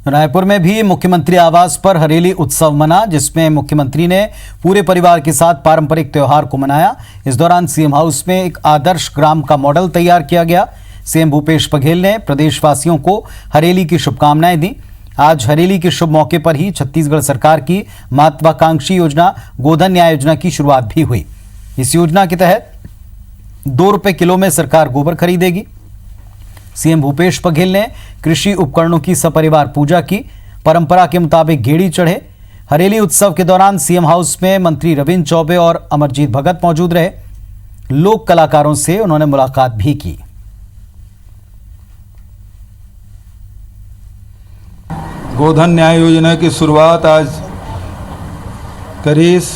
रायपुर में भी मुख्यमंत्री आवास पर हरेली उत्सव मना, जिसमें मुख्यमंत्री ने पूरे परिवार के साथ पारंपरिक त्योहार को मनाया। इस दौरान सीएम हाउस में एक आदर्श ग्राम का मॉडल तैयार किया गया। सीएम भूपेश बघेल ने प्रदेशवासियों को हरेली की शुभकामनाएं दी। आज हरेली के शुभ मौके पर ही छत्तीसगढ़ सरकार की महत्वाकांक्षी योजना गोधन न्याय योजना की शुरुआत भी हुई। इस योजना के तहत 2 रुपए किलो में सरकार गोबर खरीदेगी। सीएम भूपेश बघेल ने कृषि उपकरणों की सपरिवार पूजा की। परंपरा के मुताबिक गेड़ी चढ़े। हरेली उत्सव के दौरान सीएम हाउस में मंत्री रविंद्र चौबे और अमरजीत भगत मौजूद रहे। लोक कलाकारों से उन्होंने मुलाकात भी की। गोधन न्याय योजना की शुरुआत आज करीस।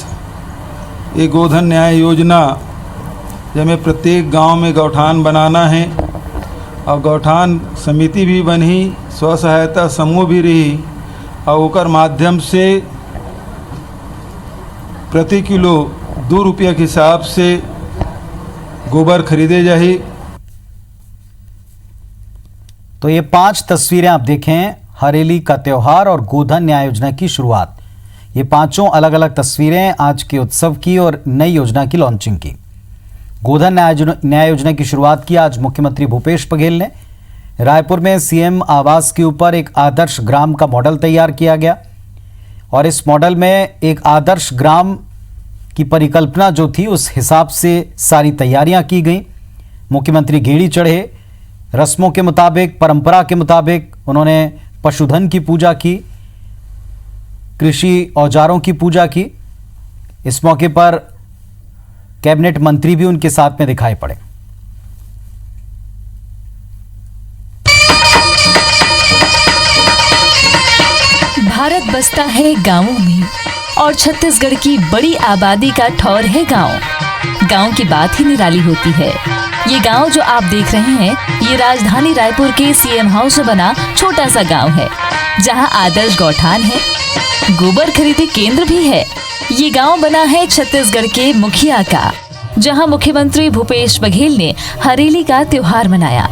ये गोधन न्याय योजना जिसमें प्रत्येक गांव में गौठान बनाना है और गौठान समिति भी बनी, स्व सहायता समूह भी रही और ओकर माध्यम से प्रति किलो 2 रुपया के हिसाब से गोबर खरीदे जाही। तो ये 5 तस्वीरें आप देखें, हरेली का त्योहार और गोधन न्याय योजना की शुरुआत। ये 5 अलग अलग तस्वीरें आज के उत्सव की और नई योजना की लॉन्चिंग की। गोधन न्याय योजना की शुरुआत की आज मुख्यमंत्री भूपेश बघेल ने। रायपुर में सीएम आवास के ऊपर एक आदर्श ग्राम का मॉडल तैयार किया गया और इस मॉडल में एक आदर्श ग्राम की परिकल्पना जो थी उस हिसाब से सारी तैयारियां की गई। मुख्यमंत्री गेड़ी चढ़े। रस्मों के मुताबिक, परंपरा के मुताबिक उन्होंने पशुधन की पूजा की, कृषि औजारों की पूजा की। इस मौके पर कैबिनेट मंत्री भी उनके साथ में दिखाई पड़े। भारत बसता है गांवों में और छत्तीसगढ़ की बड़ी आबादी का ठौर है गांव। गांव की बात ही निराली होती है। ये गांव जो आप देख रहे हैं, ये राजधानी रायपुर के सीएम हाउस में बना छोटा सा गांव है, जहां आदर्श गौठान है, गोबर खरीदी केंद्र भी है। ये गांव बना है छत्तीसगढ़ के मुखिया का, जहां मुख्यमंत्री भूपेश बघेल ने हरेली का त्योहार मनाया।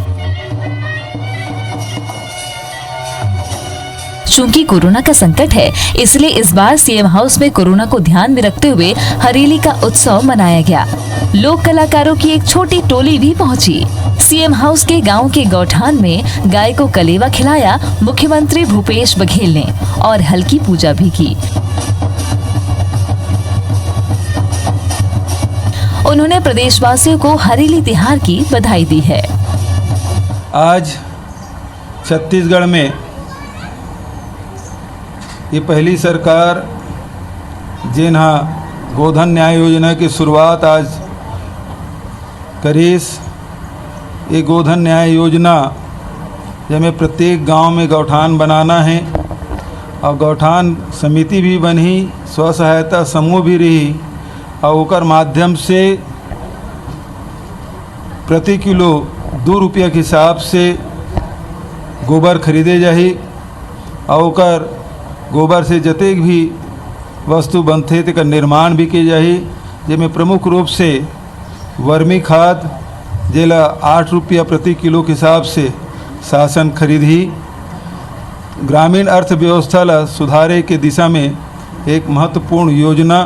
चूंकि कोरोना का संकट है, इसलिए इस बार सीएम हाउस में कोरोना को ध्यान में रखते हुए हरेली का उत्सव मनाया गया। लोक कलाकारों की एक छोटी टोली भी पहुंची। सीएम हाउस के गांव के गौठान में गाय को कलेवा खिलाया मुख्यमंत्री भूपेश बघेल ने और हल्की पूजा भी की। उन्होंने प्रदेशवासियों को हरेली त्योहार की बधाई दी है। आज छत्तीसगढ़ में ये पहली सरकार जिन्हा गोधन न्याय योजना की शुरुआत आज करीस। ये गोधन न्याय योजना जिसमें प्रत्येक गांव में गौठान बनाना है और गौठान समिति भी बनी, स्व सहायता समूह भी रही और ओकर माध्यम से प्रति किलो 2 रुपया के हिसाब से गोबर खरीदे जाही और ओकर गोबर से जतेक भी वस्तु बनते तेकर निर्माण भी किए जाही, जिसमें प्रमुख रूप से वर्मी खाद जेला 8 रुपया प्रति किलो के हिसाब से शासन खरीदी। ग्रामीण अर्थव्यवस्था ला सुधारे के दिशा में एक महत्वपूर्ण योजना।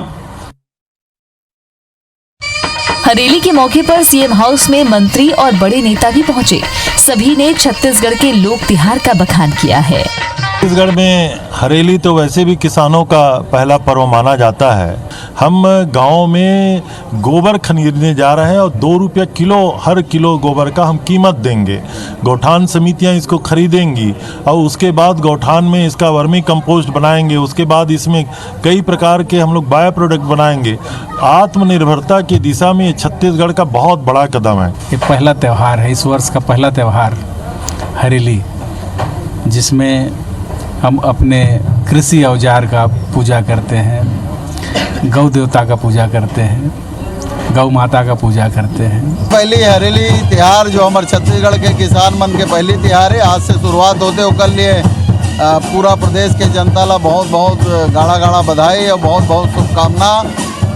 हरेली के मौके पर सीएम हाउस में मंत्री और बड़े नेता भी पहुंचे। सभी ने छत्तीसगढ़ के लोक त्योहार का बखान किया है। छत्तीसगढ़ में हरेली तो वैसे भी किसानों का पहला पर्व माना जाता है। हम गांव में गोबर खरीदने जा रहे हैं और 2 रुपया किलो हर किलो गोबर का हम कीमत देंगे। गौठान समितियां इसको खरीदेंगी और उसके बाद गौठान में इसका वर्मी कंपोस्ट बनाएंगे। उसके बाद इसमें कई प्रकार के हम लोग बायो प्रोडक्ट बनाएंगे। आत्मनिर्भरता की दिशा में छत्तीसगढ़ का बहुत बड़ा कदम है। ये पहला त्यौहार है, इस वर्ष का पहला त्यौहार हरेली, जिसमें हम अपने कृषि औजार का पूजा करते हैं, गौ देवता का पूजा करते हैं, गौ माता का पूजा करते हैं। पहली हरेली त्यौहार जो हमारे छत्तीसगढ़ के किसान मन के पहली त्यौहार है, आज से शुरुआत होते ओकर लिए पूरा प्रदेश के जनता ला बहुत बहुत गाड़ा गाड़ा बधाई और बहुत बहुत शुभकामना।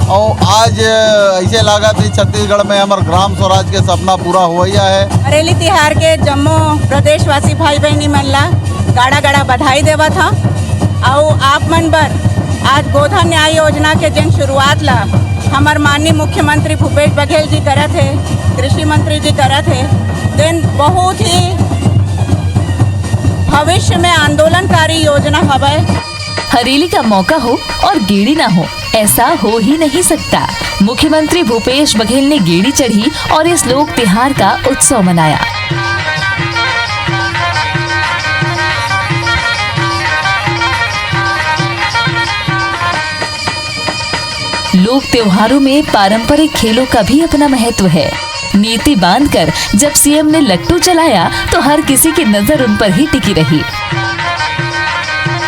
और आज ऐसे लागत है छत्तीसगढ़ में हमारे ग्राम स्वराज के सपना पूरा हुआ है। हरेली तिहार के जम्मो प्रदेशवासी भाई बहनी मन ला गाड़ा गाड़ा बधाई देवा था। और आप मन बर आज गोधन न्याय योजना के जिन शुरुआत ला हमार माननीय मुख्यमंत्री भूपेश बघेल जी करत है, कृषि मंत्री जी करत है, दिन बहुत ही भविष्य में आंदोलनकारी योजना हवय। हरेली का मौका हो और गेड़ी ना हो, ऐसा हो ही नहीं सकता। मुख्यमंत्री भूपेश बघेल ने गेड़ी चढ़ी और इस लोक त्योहार का उत्सव मनाया। लोक त्योहारों में पारंपरिक खेलों का भी अपना महत्व है। नीति बांधकर जब सीएम ने लट्टू चलाया तो हर किसी की नजर उन पर ही टिकी रही।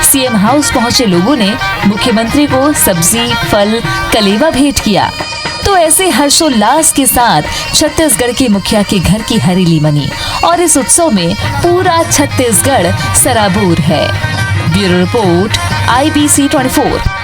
सीएम हाउस पहुंचे लोगों ने मुख्यमंत्री को सब्जी, फल, कलेवा भेंट किया। तो ऐसे हर्षोल्लास के साथ छत्तीसगढ़ के मुखिया के घर की हरेली मनी और इस उत्सव में पूरा छत्तीसगढ़ सराबोर है। Bureau report, IBC 24।